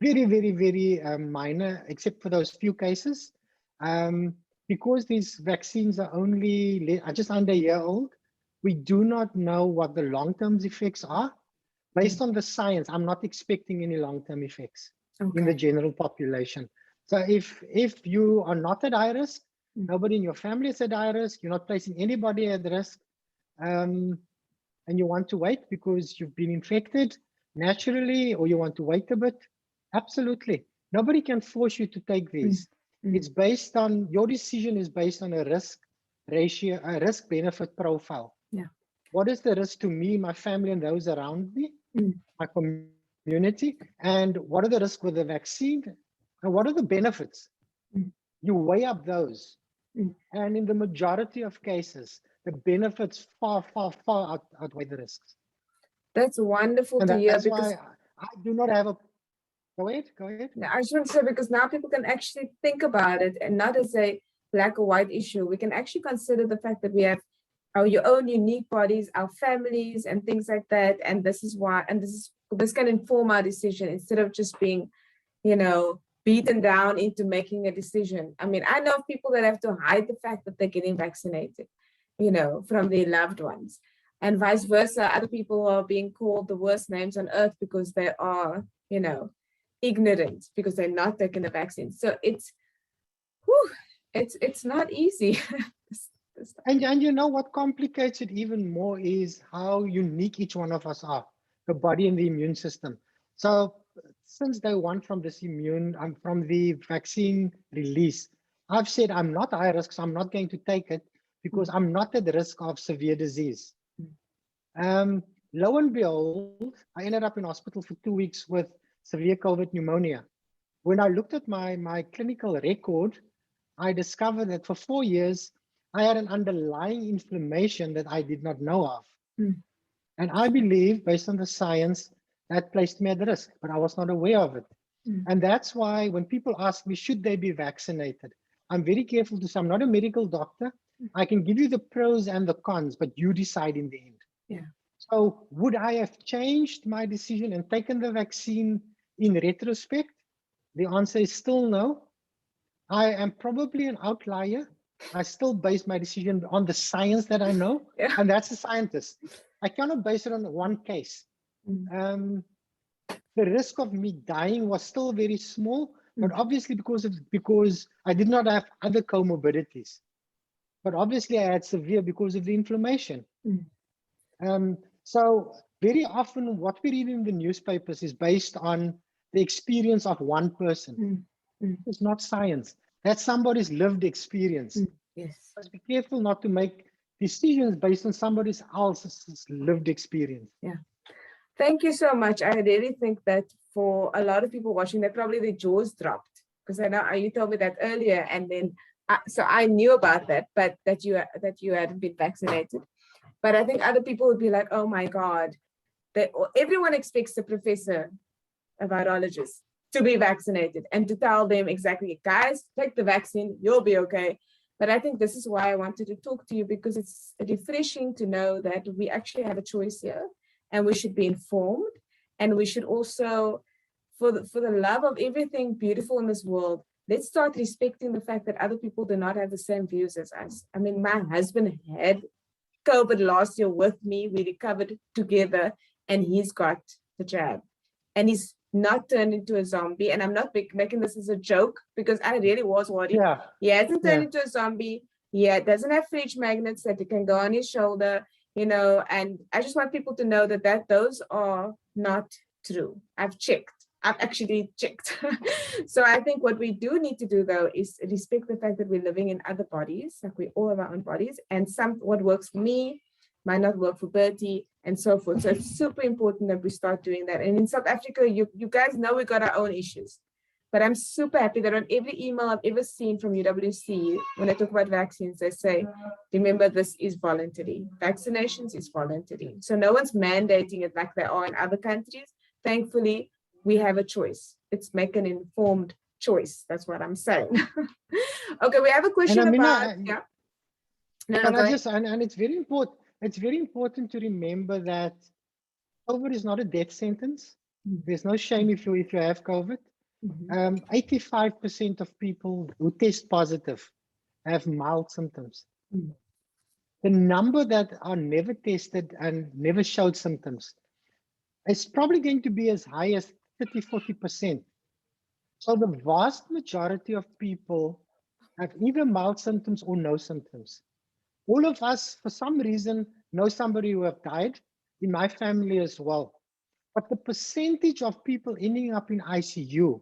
Very, very, very minor, except for those few cases. Because these vaccines are only just under a year old, we do not know what the long-term effects are. Based on the science, I'm not expecting any long-term effects in the general population. So if you are not at high risk, nobody in your family is at high risk, you're not placing anybody at risk, and you want to wait because you've been infected naturally, or you want to wait a bit, absolutely. Nobody can force you to take these. It's based on, your decision is based on a risk ratio, a risk benefit profile.
Yeah.
What is the risk to me, my family, and those around me, my community? And what are the risks with the vaccine? And what are the benefits? You weigh up those. And in the majority of cases, the benefits far, far, far outweigh the risks.
That's wonderful
And
to hear.
that's
Because
why I do not have a... Go ahead.
I just want to say, because now people can actually think about it and not as a black or white issue. We can actually consider the fact that we have your own unique bodies, our families, and things like that. And this is why, and this can inform our decision instead of just being, beaten down into making a decision. I mean, I know of people that have to hide the fact that they're getting vaccinated, from their loved ones. And vice versa, other people are being called the worst names on earth because they are, ignorant because they're not taking the vaccine. So it's not easy.
And you know what complicates it even more is how unique each one of us are, the body and the immune system. So since day one from from the vaccine release, I've said I'm not high risk, so I'm not going to take it because I'm not at the risk of severe disease. Lo and behold, I ended up in hospital for 2 weeks with severe COVID pneumonia. When I looked at my clinical record, I discovered that for 4 years, I had an underlying inflammation that I did not know of. And I believe, based on the science, that placed me at risk, but I was not aware of it. And that's why when people ask me, should they be vaccinated? I'm very careful to say, I'm not a medical doctor. I can give you the pros and the cons, but you decide in the end.
Yeah.
So would I have changed my decision and taken the vaccine in retrospect? The answer is still no. I am probably an outlier. I still base my decision on the science that I know,
Yeah.
and that's a scientist. I cannot base it on one case.
Mm.
The risk of me dying was still very small, but
Mm.
obviously because I did not have other comorbidities. But obviously I had severe because of the inflammation.
Mm.
So very often what we read in the newspapers is based on the experience of one person.
Mm.
It's not science. That's somebody's lived experience.
Mm. Yes.
Let's be careful not to make decisions based on somebody else's lived experience.
Yeah. Thank you so much. I really think that for a lot of people watching, that probably their jaws dropped, because I know you told me that earlier, and then so I knew about that, but that you hadn't been vaccinated. But I think other people would be like, "Oh my God!" That everyone expects a professor, a virologist, to be vaccinated and to tell them exactly, guys, take the vaccine, you'll be okay. But I think this is why I wanted to talk to you, because it's refreshing to know that we actually have a choice here, and we should be informed, and we should also, for the love of everything beautiful in this world, let's start respecting the fact that other people do not have the same views as us. I mean, my husband had COVID last year with me. We recovered together, and he's got the jab, and he's not turned into a zombie. And I'm not making this as a joke, because I really was worried.
Yeah.
He hasn't turned
Yeah.
into a zombie. He doesn't have fridge magnets that he can go on his shoulder, and I just want people to know that those are not true. I've actually checked. So I think what we do need to do, though, is respect the fact that we're living in other bodies, like we all have our own bodies, and what works for me might not work for Bertie, and so forth. So it's super important that we start doing that. And in South Africa, you guys know we got our own issues. But I'm super happy that on every email I've ever seen from UWC, when I talk about vaccines, they say, remember, this is voluntary. Vaccinations is voluntary. So no one's mandating it like they are in other countries. Thankfully, we have a choice. Let's make an informed choice. That's what I'm saying. Okay, we have a question about, yeah.
And it's very important. It's very important to remember that COVID is not a death sentence. There's no shame if you have COVID. 85% of people who test positive have mild symptoms. The number that are never tested and never showed symptoms is probably going to be as high as 30-40%. So the vast majority of people have either mild symptoms or no symptoms. All of us, for some reason, know somebody who have died, in my family as well. But the percentage of people ending up in ICU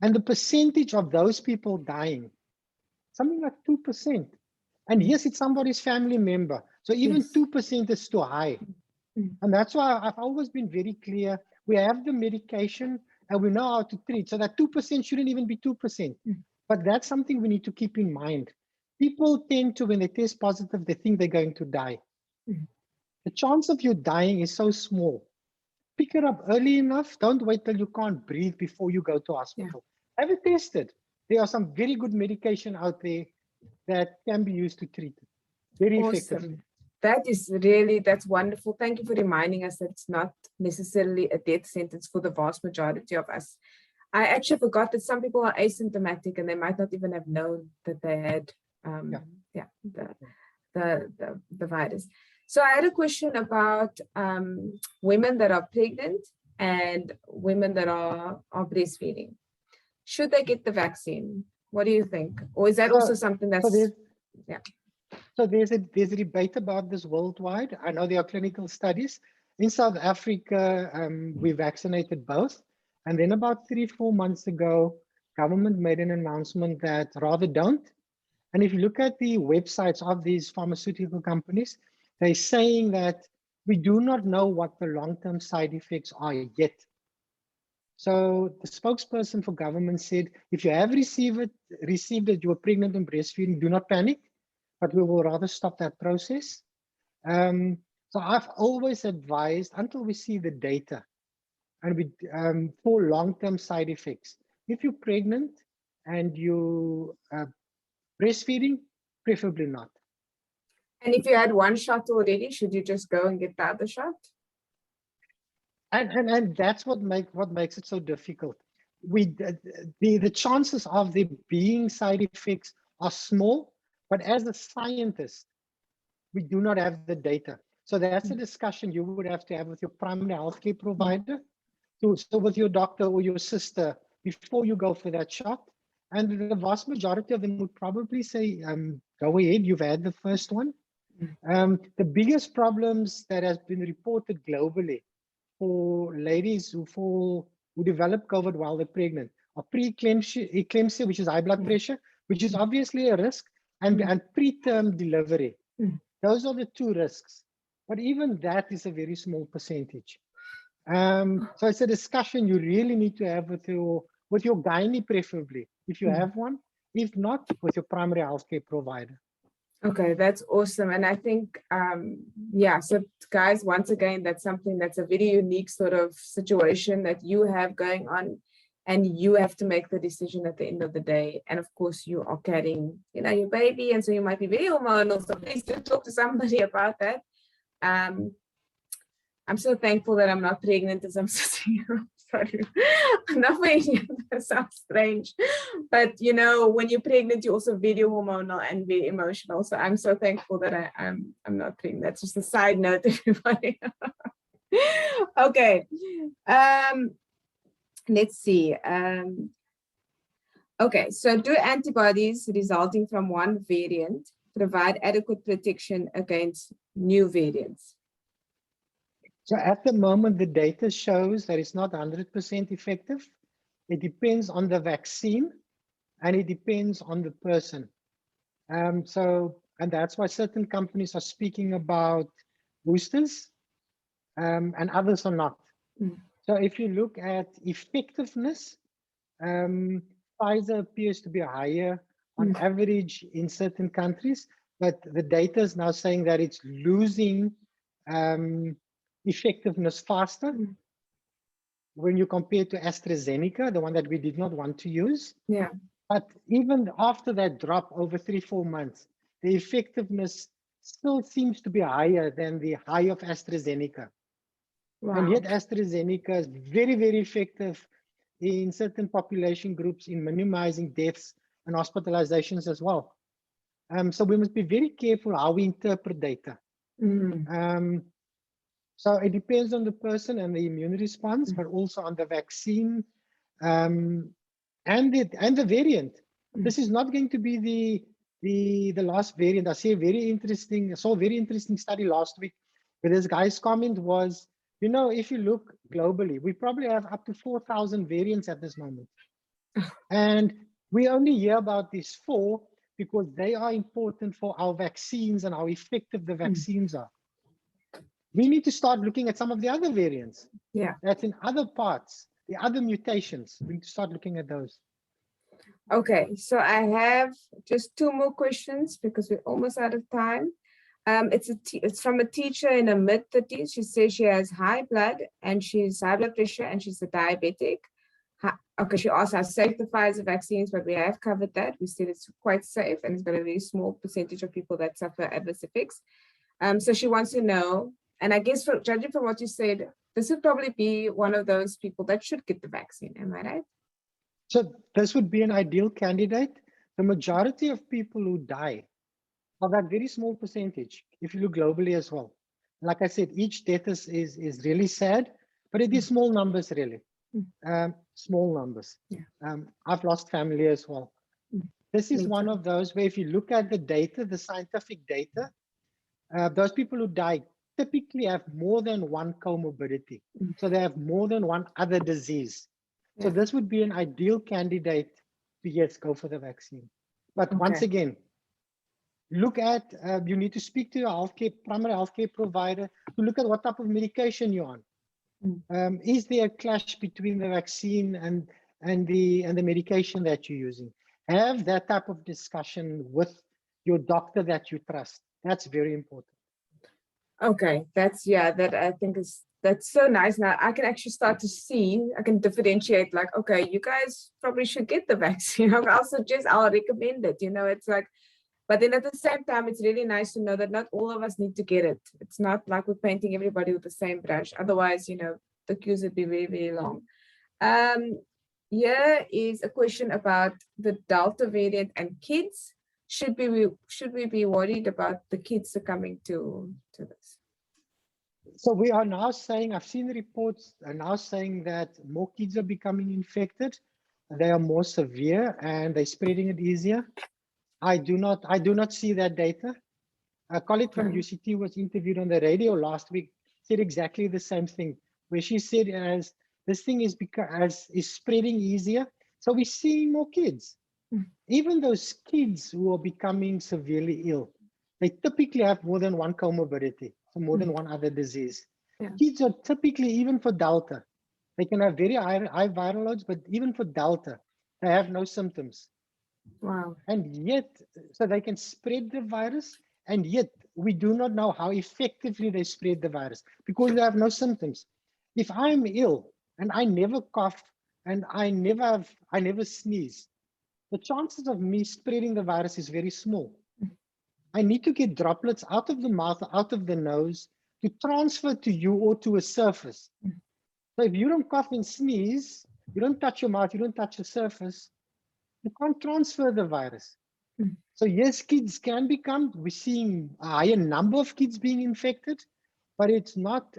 and the percentage of those people dying, something like 2%. And yes, it's somebody's family member. So even 2% is too high. And that's why I've always been very clear. We have the medication and we know how to treat. So that 2% shouldn't even be 2%. But that's something we need to keep in mind. People tend to, when they test positive, they think they're going to die. The chance of you dying is so small. Pick it up early enough. Don't wait till you can't breathe before you go to hospital. Have it tested. There are some very good medication out there that can be used to treat it. Very effective.
That's wonderful. Thank you for reminding us that it's not necessarily a death sentence for the vast majority of us. I actually forgot that some people are asymptomatic and they might not even have known that they had the virus. So I had a question about women that are pregnant and women that are breastfeeding. Should they get the vaccine? What do you think? Or is that also something that's
So there's a debate about this worldwide. I know there are clinical studies. In South Africa, we vaccinated both. And then about 3-4 months ago, government made an announcement that rather don't. And if you look at the websites of these pharmaceutical companies, they're saying that we do not know what the long-term side effects are yet. So the spokesperson for government said, if you have received it, you were pregnant and breastfeeding, do not panic, but we will rather stop that process. So I've always advised, until we see the data, and we for long-term side effects, if you're pregnant and you breastfeeding, preferably not.
And if you had one shot already, should you just go and get the other shot?
And that's what makes it so difficult. the chances of there being side effects are small, but as a scientist, we do not have the data. So that's a discussion you would have to have with your primary healthcare provider, so with your doctor or your sister before you go for that shot. And the vast majority of them would probably say, go ahead, you've had the first one. The biggest problems that has been reported globally for ladies who develop COVID while they're pregnant are preeclampsia, which is high blood pressure, which is obviously a risk, and preterm delivery. Those are the two risks. But even that is a very small percentage. So it's a discussion you really need to have with your gynae, preferably, if you have one. If not, with your primary healthcare provider.
Okay, that's awesome. And I think, yeah, so guys, once again, that's a very unique sort of situation that you have going on, and you have to make the decision at the end of the day. And of course, you are carrying, your baby, and so you might be very hormonal. So please do talk to somebody about that. I'm so thankful that I'm not pregnant as I'm sitting here. Sorry, I'm not very, that sounds strange. But when you're pregnant, you're also very hormonal and very emotional. So I'm so thankful that I'm not pregnant. That's just a side note, everybody. Okay. Let's see. Okay, so do antibodies resulting from one variant provide adequate protection against new variants?
So at the moment, the data shows that it's not 100% effective. It depends on the vaccine, and it depends on the person. And that's why certain companies are speaking about boosters, and others are not. So if you look at effectiveness, Pfizer appears to be higher on average in certain countries, but the data is now saying that it's losing effectiveness faster when you compare to AstraZeneca, the one that we did not want to use.
Yeah.
But even after that drop over 3-4 months, the effectiveness still seems to be higher than the high of AstraZeneca. Wow. And yet AstraZeneca is very, very effective in certain population groups in minimizing deaths and hospitalizations as well. So we must be very careful how we interpret data. So it depends on the person and the immune response, but also on the vaccine and the variant. This is not going to be the last variant. I saw a very interesting study last week where this guy's comment was, if you look globally, we probably have up to 4,000 variants at this moment. And we only hear about these 4 because they are important for our vaccines and how effective the vaccines are. We need to start looking at some of the other variants.
Yeah.
That's in other parts, the other mutations. We need to start looking at those.
Okay, so I have just 2 more questions because we're almost out of time. It's from a teacher in her mid-30s. She says she has high blood pressure, and she's a diabetic. Okay, she asked how safe the Pfizer vaccines, but we have covered that. We said it's quite safe, and it's got a very small percentage of people that suffer adverse effects. So she wants to know, and I guess judging from what you said, this would probably be one of those people that should get the vaccine. Am I right?
So this would be an ideal candidate. The majority of people who die are that very small percentage, if you look globally as well. Like I said, each death is really sad, but it is small numbers, really. Small numbers. Yeah. I've lost family as well. This is one of those where if you look at the data, the scientific data, those people who die typically have more than one comorbidity. So they have more than one other disease. So this would be an ideal candidate to, yes, go for the vaccine. But once again, look at, you need to speak to your primary healthcare provider to look at what type of medication you're on. Is there a clash between the vaccine and the medication that you're using? Have that type of discussion with your doctor that you trust. That's very important.
Okay, that I think that's so nice. Now I can actually start to see, I can differentiate like, okay, you guys probably should get the vaccine. I'll recommend it. It's like, but then at the same time, it's really nice to know that not all of us need to get it. It's not like we're painting everybody with the same brush. Otherwise, the queues would be very, very long. Here is a question about the Delta variant and kids. Should we be worried about the kids succumbing to this?
So we are now saying, I've seen reports are now saying that more kids are becoming infected. They are more severe and they're spreading it easier. I do not see that data. A colleague from
Okay.
UCT was interviewed on the radio last week, said exactly the same thing, where she said as this thing is spreading easier. So we're seeing more kids.
Mm.
Even those kids who are becoming severely ill, they typically have more than one comorbidity, so more than one other disease.
Yeah.
Kids are typically, even for Delta, they can have very high viral loads, but even for Delta, they have no symptoms.
Wow.
And yet, so they can spread the virus, and yet we do not know how effectively they spread the virus because they have no symptoms. If I'm ill and I never cough and I never sneeze, the chances of me spreading the virus is very small. I need to get droplets out of the mouth, out of the nose to transfer to you or to a surface. So if you don't cough and sneeze, you don't touch your mouth, you don't touch the surface, you can't transfer the virus. So yes, kids can become, we're seeing a higher number of kids being infected, but it's not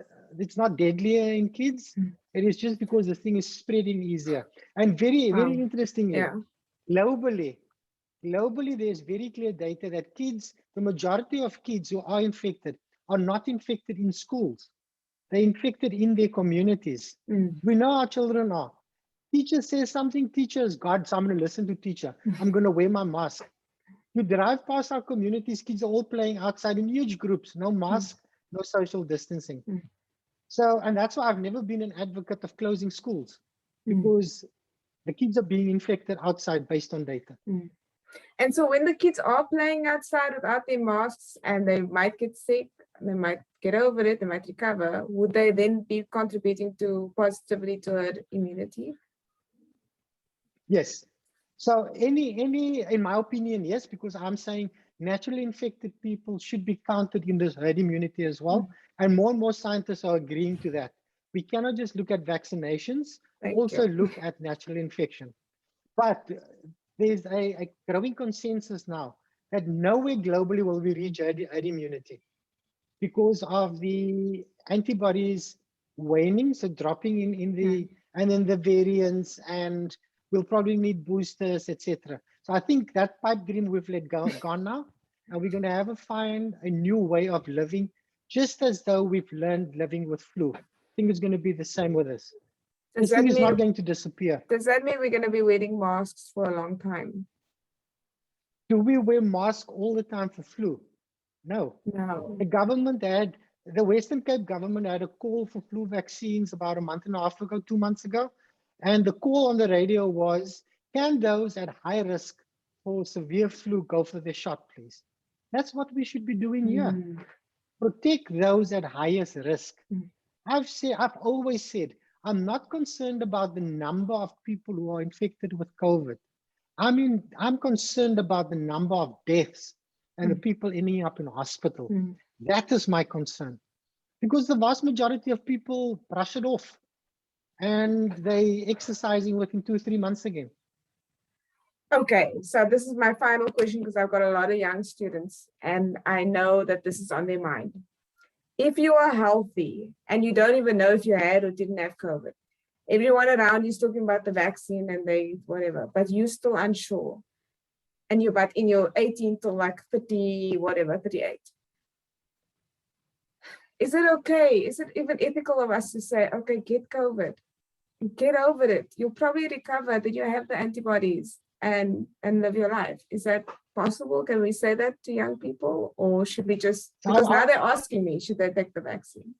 deadlier in kids. It is just because the thing is spreading easier. And very interestingly,
Yeah.
globally, there's very clear data that kids, the majority of kids who are infected are not infected in schools. They're infected in their communities. We know our children are. Teacher says something, teacher is God, so I'm going to listen to teacher. I'm going to wear my mask. You drive past our communities, kids are all playing outside in huge groups, no mask, no social distancing. So, and that's why I've never been an advocate of closing schools, because the kids are being infected outside based on data.
And so when the kids are playing outside without their masks and they might get sick, they might get over it, they might recover, would they then be contributing positively to herd immunity?
Yes. So in my opinion, yes, because I'm saying naturally infected people should be counted in this herd immunity as well. And more scientists are agreeing to that. We cannot just look at vaccinations, also look at natural infection. But there's a growing consensus now that nowhere globally will we reach herd immunity because of the antibodies waning, so dropping and then the variants, and we'll probably need boosters, etc. So I think that pipe dream we've let gone now, and we're going to find a new way of living, just as though we've learned living with flu. I think it's going to be the same with us. This thing is not going to disappear.
Does that mean we're going to be wearing masks for a long time?
Do we wear masks all the time for flu? No. The Western Cape government had a call for flu vaccines about a month and a half ago, 2 months ago. And the call on the radio was, can those at high risk for severe flu go for their shot, please? That's what we should be doing here. Protect those at highest risk. I've always said, I'm not concerned about the number of people who are infected with COVID. I'm concerned about the number of deaths and the people ending up in hospital. That is my concern. Because the vast majority of people brush it off and they exercising within 2-3 months again.
Okay, so this is my final question because I've got a lot of young students and I know that this is on their mind. If you are healthy and you don't even know if you had or didn't have COVID, everyone around you is talking about the vaccine and whatever, but you're still unsure. And you're about in your 18 to like 30, whatever, 38. Is it okay? Is it even ethical of us to say, okay, get COVID, get over it. You'll probably recover, that you have the antibodies and live your life. Is that possible? Can we say that to young people? Or should we just, because now they're asking me, should they take the vaccine?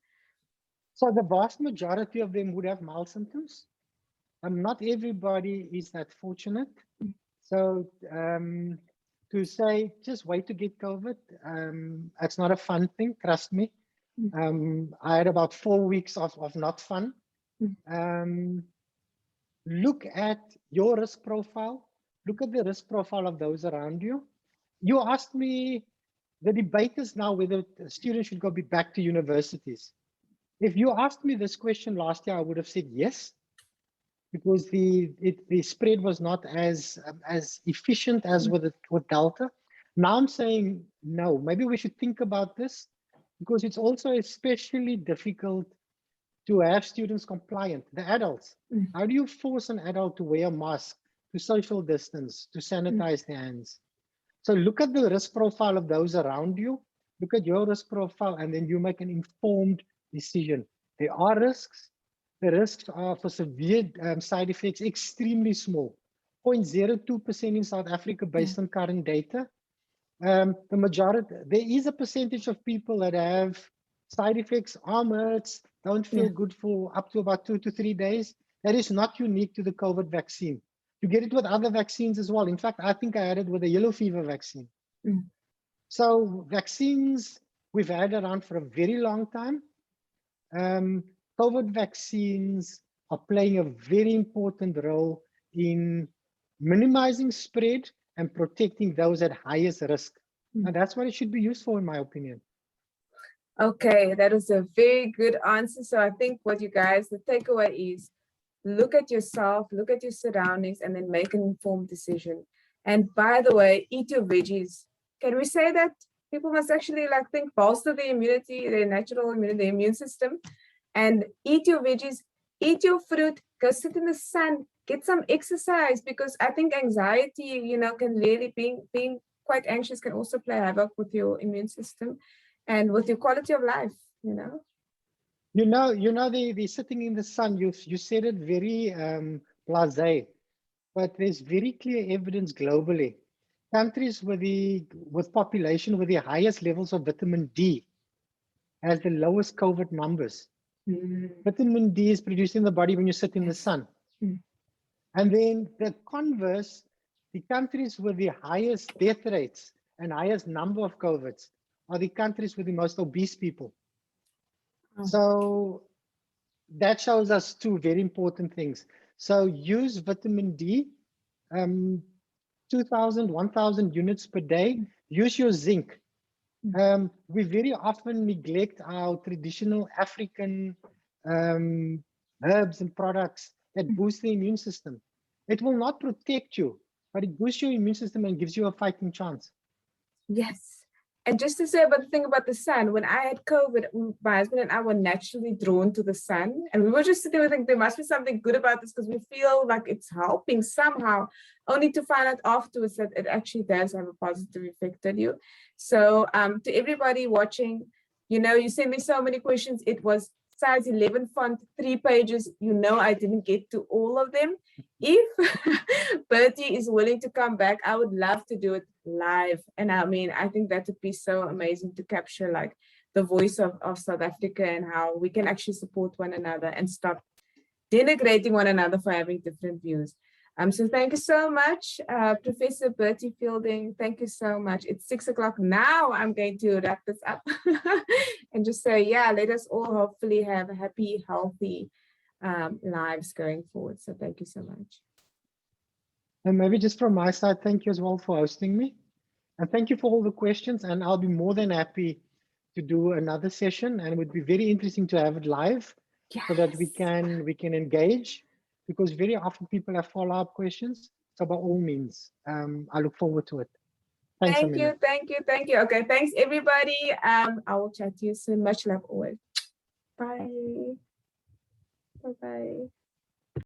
So the vast majority of them would have mild symptoms. Not everybody is that fortunate. So to say, just wait to get COVID, it's not a fun thing, trust me. I had about 4 weeks of not fun. Look at your risk profile. Look at the risk profile of those around you. You asked me, the debate is now whether students should go back to universities. If you asked me this question last year, I would have said yes, because the spread was not as efficient as with Delta. Now I'm saying no. Maybe we should think about this, because it's also especially difficult to have students compliant. The adults. How do you force an adult to wear a mask, to social distance, to sanitize their hands? So look at the risk profile of those around you. Look at your risk profile, and then you make an informed decision. There are risks. The risks are for severe side effects extremely small, 0.02% in South Africa based on current data. The majority, there is a percentage of people that have side effects, arm hurts, don't feel good for up to about 2 to 3 days. That is not unique to the COVID vaccine. You get it with other vaccines as well. In fact, I think I had it with a yellow fever vaccine. So vaccines, we've had around for a very long time. COVID vaccines are playing a very important role in minimizing spread and protecting those at highest risk. And that's what it should be used for, in my opinion.
Okay, that was a very good answer. So I think what you guys, the takeaway is, look at yourself, look at your surroundings, and then make an informed decision. And by the way, eat your veggies. Can we say that people must actually think bolster their immunity, their natural immunity, their immune system, and eat your veggies, eat your fruit, go sit in the sun, get some exercise, because I think anxiety, can really being quite anxious can also play havoc with your immune system and with your quality of life,
the sitting in the sun, you said it very blasé, but there's very clear evidence globally. Countries with population with the highest levels of vitamin D has the lowest COVID numbers. Vitamin D is produced in the body when you sit in the sun. And then the converse, the countries with the highest death rates and highest number of COVIDs are the countries with the most obese people. So that shows us two very important things. So use vitamin D, 2,000, 1,000 units per day. Use your zinc. We very often neglect our traditional African herbs and products that boost the immune system. It will not protect you, but it boosts your immune system and gives you a fighting chance.
Yes. And just to say about the thing about the sun, when I had COVID, my husband and I were naturally drawn to the sun. And we were just sitting there thinking there must be something good about this because we feel like it's helping somehow, only to find out afterwards that it actually does have a positive effect on you. So to everybody watching, you sent me so many questions. It was size 11 font, 3 pages. I didn't get to all of them. If Bertie is willing to come back, I would love to do it live. And I think that would be so amazing to capture the voice of South Africa and how we can actually support one another and stop denigrating one another for having different views. So thank you so much, Professor Bertie Fielding. Thank you so much. It's 6 o'clock now. I'm going to wrap this up and just say, let us all hopefully have happy, healthy lives going forward. So thank you so much.
And maybe just from my side, thank you as well for hosting me. And thank you for all the questions. And I'll be more than happy to do another session. And it would be very interesting to have it live so that we can engage. Because very often people have follow-up questions. So by all means, I look forward to it. Thanks, Amina.
Thank you. Okay, thanks everybody. I will chat to you soon. Much love always. Bye. Bye-bye.